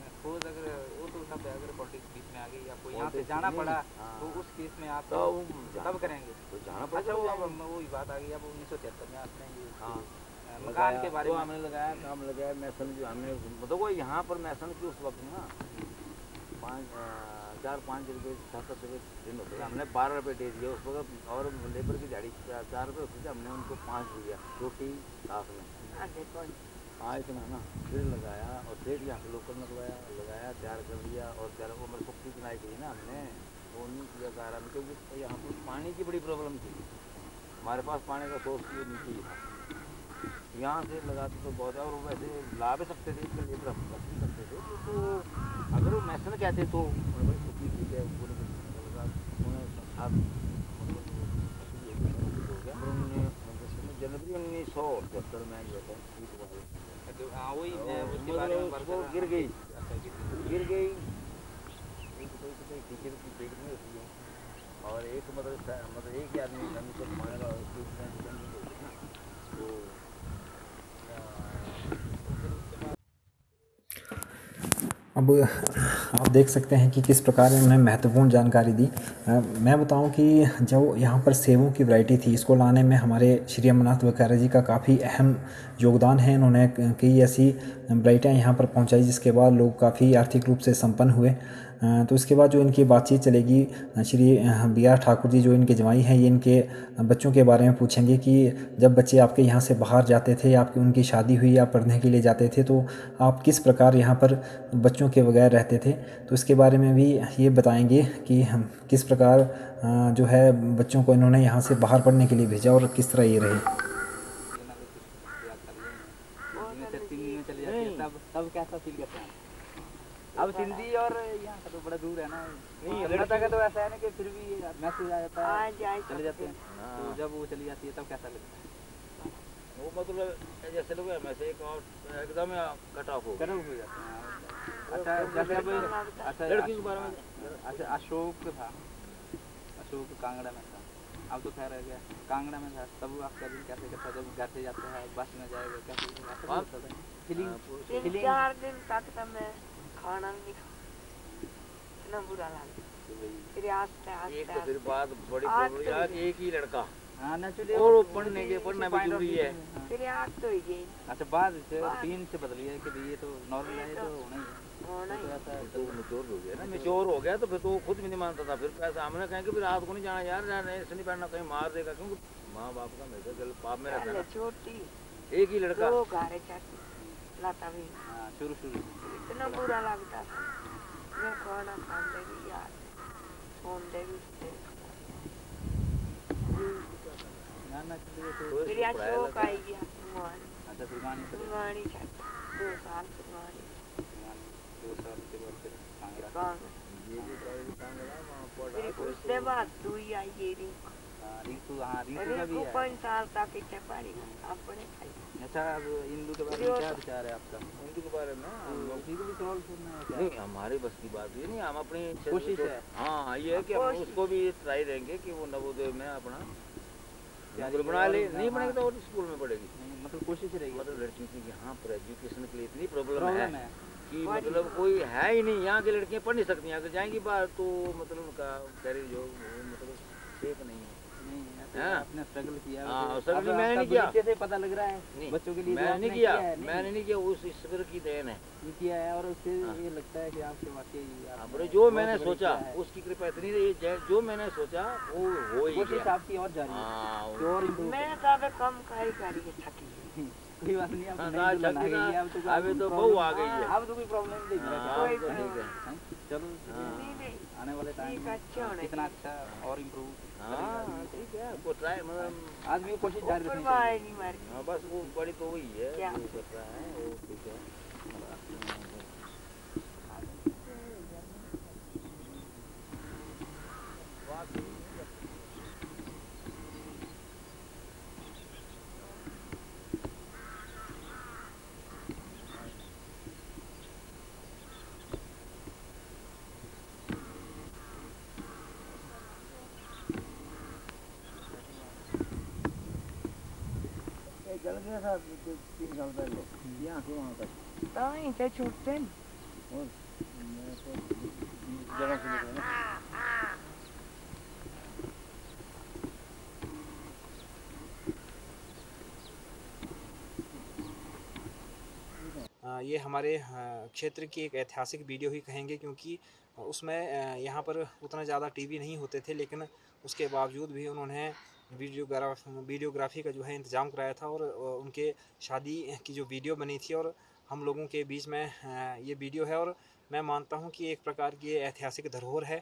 [SPEAKER 4] सपोज अगर वो तो सब अगर पॉलिटिक्स बीच में आ गई, आपको यहाँ से जाना पड़ा तो उस केस में आप कब करेंगे?
[SPEAKER 3] तो जाना पड़ा।
[SPEAKER 4] अच्छा, वो वही बात आ गई। अब 1973 में आपने मकान के बारे में
[SPEAKER 3] हमने लगाया, काम लगाया मैसन जो हमने मतलब वो यहाँ पर मैसन की उस वक्त ना 4-5 रुपये 7 रुपये दिन होते थे। हमने 12 रुपये दे दिए उस वक्त, और लेबर की दिहाड़ी 4 रुपये होती थी, हमने उनको 5 दिया रोटी साथ में। हाँ इतना ना, फिर लगाया और फिर यहाँ से लोकल निकलवाया, लगाया, तैयार कर दिया और तैयार को मेरे पक्की बनाई गई ना हमने, वो नहीं किया दायरा में, क्योंकि यहाँ पर पानी की बड़ी प्रॉब्लम थी। हमारे पास पानी का सोर्स ये नीचे ही था। यहाँ से लगाते तो बहुत, और वैसे ला भी सकते थे, इसके लेबर हम कर भी सकते थे। तो अगर वो मैसन कहते तो बड़ी खुशी ठीक है, पूरे जनवरी 1973 में जो है गिर गई टीचर की पेट में होती है। और एक मतलब एक ही आदमी को मारे ना, तो
[SPEAKER 2] अब आप देख सकते हैं कि किस प्रकार उन्होंने महत्वपूर्ण जानकारी दी। मैं बताऊं कि जो यहाँ पर सेबों की वैरायटी थी, इसको लाने में हमारे श्री अमरनाथ वकारा जी का काफ़ी अहम योगदान है। इन्होंने कई ऐसी वैरायटियाँ यहाँ पर पहुँचाई जिसके बाद लोग काफ़ी आर्थिक रूप से संपन्न हुए। तो इसके बाद जो इनकी बातचीत चलेगी, श्री BR ठाकुर जी जो इनके जवाई हैं, ये इनके बच्चों के बारे में पूछेंगे कि जब बच्चे आपके यहाँ से बाहर जाते थे, आपकी उनकी शादी हुई, आप पढ़ने के लिए जाते थे, तो आप किस प्रकार यहाँ पर बच्चों के बगैर रहते थे। तो इसके बारे में भी ये बताएंगे कि हम किस प्रकार जो है बच्चों को इन्होंने यहाँ से बाहर पढ़ने के लिए भेजा और किस तरह ये रहे।
[SPEAKER 4] तब कैसा फील करते हैं? अब सिंधी और यहाँ का तो बड़ा दूर है ना, लड़का का तो ऐसा है ना कि फिर भी मैसेज आ जाता है, चले जाते हैं। तो जब वो चली जाती है तब कैसा लगता है?
[SPEAKER 3] वो मतलब जैसे लोग मैसेज एकदम कट ऑफ हो जाते हैं।
[SPEAKER 4] अच्छा, जैसे अब अच्छा
[SPEAKER 3] लड़की के बारे में,
[SPEAKER 4] अच्छा अशोक था, अशोक कांगड़ा में था, अब तो खैर गया, कांगड़ा में था, तब आपका दिन कैसे करता? जब घर से जाते हैं बस में जाएगा कैसे होता था? फीलिंग
[SPEAKER 5] 4 दिन तक तो मैं खाना नहीं इतना बुरा लगा। फिर
[SPEAKER 3] एक तो फिर बात बड़ी यार, एक ही लड़का
[SPEAKER 4] हाँ नेचुरली,
[SPEAKER 3] और पढ़ना भी जरूरी है।
[SPEAKER 5] फिर याद तो ही गई।
[SPEAKER 4] अच्छा, बाद से 3 से बदली है कि ये तो नॉर्मल है, तो होना ही
[SPEAKER 3] ऐसा तो मैच्योर हो गया ना, मैच्योर हो गया तो फिर तो खुद भी नहीं मानता था। फिर पैसा हमने कहेंगे फिर रात को नहीं जाना यार, ऐसे नहीं पढ़ना, कहीं मार देगा, क्योंकि माँ बाप का हमेशा दिल पाप में रहता है।
[SPEAKER 5] छोटी
[SPEAKER 3] एक ही लड़का
[SPEAKER 5] लाता भी
[SPEAKER 4] शुरू
[SPEAKER 5] इतना बुरा लगता था। मैं खाना खाने भी यार सोने भी फिर यहाँ शौक आई गया कुमारी।
[SPEAKER 4] अच्छा, कुमारी
[SPEAKER 5] 2 साल कुमारी,
[SPEAKER 4] 2 साल के बाद फिर
[SPEAKER 5] फिर उसके बाद तू ही आई ये
[SPEAKER 4] रिंकू। हाँ, रिंकू का भी है।
[SPEAKER 5] 5 साल तक इतने पढ़ी अपने।
[SPEAKER 4] अच्छा, अब इंदू के बारे में क्या विचार है आपका?
[SPEAKER 3] इंदू के बारे में
[SPEAKER 4] नहीं,
[SPEAKER 3] हमारे बस की बात ये नहीं, हम अपनी
[SPEAKER 4] कोशिश है।
[SPEAKER 3] हाँ ये है कि हम उसको भी ट्राई देंगे कि वो नवोदय में अपना बना ले, नहीं बनेगी तो स्कूल में पढ़ेगी।
[SPEAKER 4] मतलब कोशिश रहेगी,
[SPEAKER 3] मतलब लड़कियों की यहाँ पर एजुकेशन के लिए इतनी प्रॉब्लम है कि मतलब कोई है ही नहीं, यहाँ की लड़कियाँ पढ़ नहीं सकती, अगर जाएंगी बाहर तो मतलब उनका कैरियर जो मतलब सेफ नहीं है।
[SPEAKER 4] आपने स्ट्रगल किया।
[SPEAKER 3] हाँ, स्ट्रगल मैंने नहीं किया,
[SPEAKER 4] से पता लग रहा है बच्चों के लिए।
[SPEAKER 3] मैंने नहीं किया, उस ईश्वर की देन है
[SPEAKER 4] किया है। और उससे ये लगता है कि आपके वाकई
[SPEAKER 3] जो मैंने सोचा उसकी कृपा इतनी रही, जो मैंने सोचा वो हो ही गया।
[SPEAKER 4] आपकी और जारी है।
[SPEAKER 5] मैं तो कम कार्य करी थकी
[SPEAKER 4] कोई बात नहीं, अभी
[SPEAKER 3] तो बहु आ गई है,
[SPEAKER 4] अब तो कोई प्रॉब्लम नहीं है। चलो आने वाले टाइम कितना अच्छा और इम्प्रूव।
[SPEAKER 3] हाँ ठीक है, वो ट्राई मतलब
[SPEAKER 4] आदमी को कोशिश जारी रखनी चाहिए।
[SPEAKER 3] हाँ बस वो बड़ी तो वही है जो कर रहा है वो ठीक है। चल गया था 3 साल पहले यहाँ से वहाँ तक।
[SPEAKER 5] तो छूटते हैं
[SPEAKER 3] और मैं तो जगह से निकला ना।
[SPEAKER 1] ये हमारे क्षेत्र की एक ऐतिहासिक वीडियो ही कहेंगे, क्योंकि उसमें यहाँ पर उतना ज़्यादा टीवी नहीं होते थे, लेकिन उसके बावजूद भी उन्होंने वीडियोग्राफी का जो है इंतज़ाम कराया था, और उनके शादी की जो वीडियो बनी थी और हम लोगों के बीच में ये वीडियो है। और मैं मानता हूँ कि एक प्रकार की ये ऐतिहासिक धरोहर है,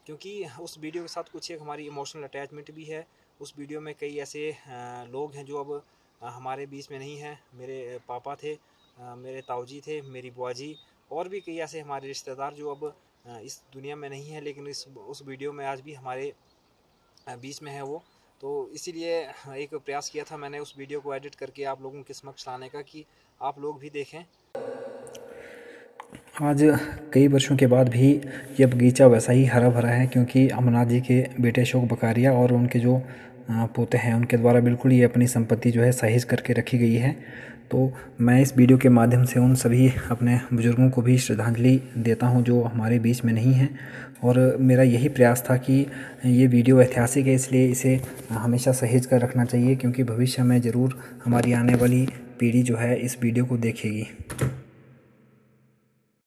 [SPEAKER 1] क्योंकि उस वीडियो के साथ कुछ एक हमारी इमोशनल अटैचमेंट भी है। उस वीडियो में कई ऐसे लोग हैं जो अब हमारे बीच में नहीं हैं। मेरे पापा थे, मेरे ताऊजी थे, मेरी बुआ जी, और भी कई ऐसे हमारे रिश्तेदार जो अब इस दुनिया में नहीं हैं, लेकिन उस वीडियो में आज भी हमारे बीच में है वो। तो इसीलिए एक प्रयास किया था मैंने उस वीडियो को एडिट करके आप लोगों के समक्ष लाने का, कि आप लोग भी देखें।
[SPEAKER 2] आज कई वर्षों के बाद भी ये बगीचा वैसा ही हरा भरा है, क्योंकि अमरनाथ जी के बेटे अशोक बकारिया और उनके जो पोते हैं उनके द्वारा बिल्कुल ये अपनी संपत्ति जो है सहेज करके रखी गई है। तो मैं इस वीडियो के माध्यम से उन सभी अपने बुज़ुर्गों को भी श्रद्धांजलि देता हूं जो हमारे बीच में नहीं हैं, और मेरा यही प्रयास था कि ये वीडियो ऐतिहासिक है, इसलिए इसे हमेशा सहेज कर रखना चाहिए, क्योंकि भविष्य में ज़रूर हमारी आने वाली पीढ़ी जो है इस वीडियो को देखेगी।